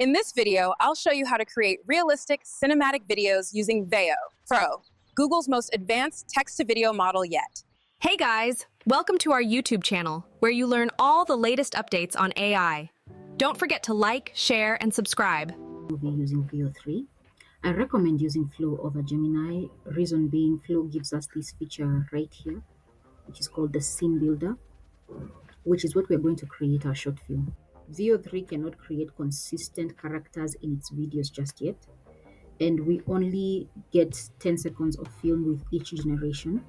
In this video, I'll show you how to create realistic cinematic videos using VEO3, Google's most advanced text-to-video model yet. Hey guys, welcome to our YouTube channel, where you learn all the latest updates on AI. Don't forget to like, share, and subscribe. We'll be using VEO3. I recommend using Flow over Gemini. Reason being, Flow gives us this feature right here, which is called the scene builder, which is what we're going to create our short film. VEO3 cannot create consistent characters in its videos just yet, and we only get 10 seconds of film with each generation.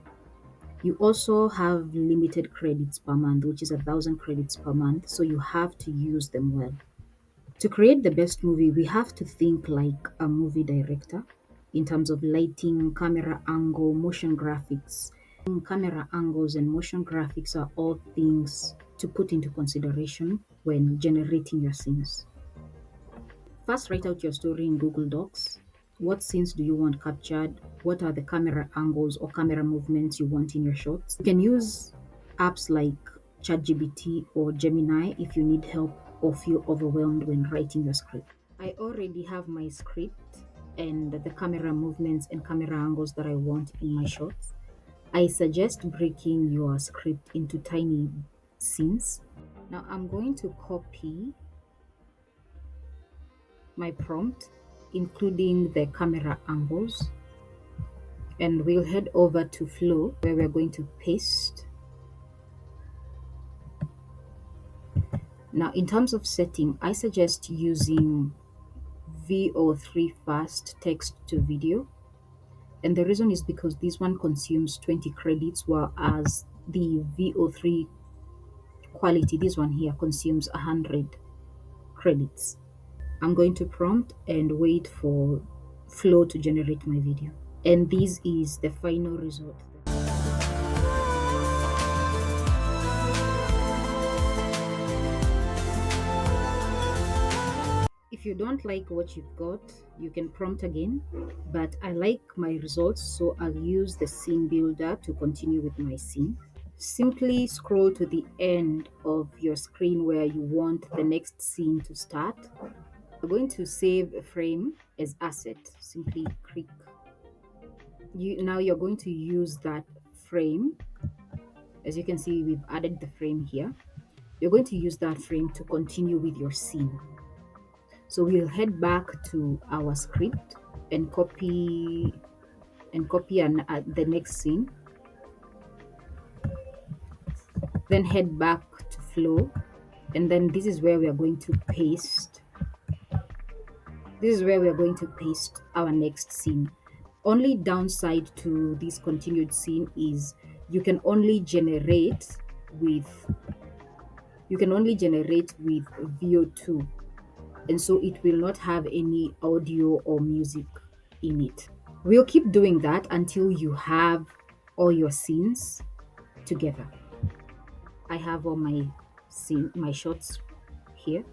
You also have limited credits per month, which is 1,000 credits per month, so you have to use them well. To create the best movie, we have to think like a movie director in terms of lighting, camera angle, motion graphics. Camera angles and motion graphics are all things to put into consideration when generating your scenes. First, write out your story in Google Docs. What scenes do you want captured? What are the camera angles or camera movements you want in your shots? You can use apps like ChatGPT or Gemini if you need help or feel overwhelmed when writing your script. I already have my script and the camera movements and camera angles that I want in my shots. I suggest breaking your script into tiny scenes. Now I'm going to copy my prompt, including the camera angles, and we'll head over to Flow, where we're going to paste. Now, in terms of setting, I suggest using VEO3 fast text to video. And the reason is because this one consumes 20 credits, whereas the VEO3 quality, this one here, consumes 100 credits. I'm going to prompt and wait for Flow to generate my video. And this is the final result. If you don't like what you've got, you can prompt again, but I like my results, so I'll use the scene builder to continue with my scene. Simply scroll to the end of your screen where you want the next scene to start. I'm going to save a frame as asset. Simply click. Now you're going to use that frame. As you can see, we've added the frame here. You're going to use that frame to continue with your scene. So we'll head back to our script and copy the next scene. Then head back to Flow, and then this is where we are going to paste. This is where we are going to paste our next scene. Only downside to this continued scene is you can only generate with VEO2. And so it will not have any audio or music in it. We'll keep doing that until you have all your scenes together. I have all my shots here.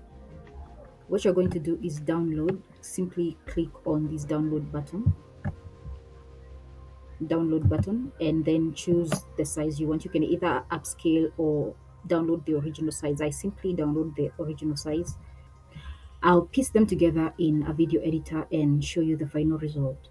What you're going to do is download. Simply click on this download button, and then choose the size you want. You can either upscale or download the original size. I simply download the original size. I'll piece them together in a video editor and show you the final result.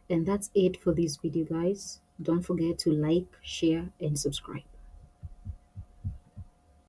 And that's it for this video, guys. Don't forget to like, share, and subscribe.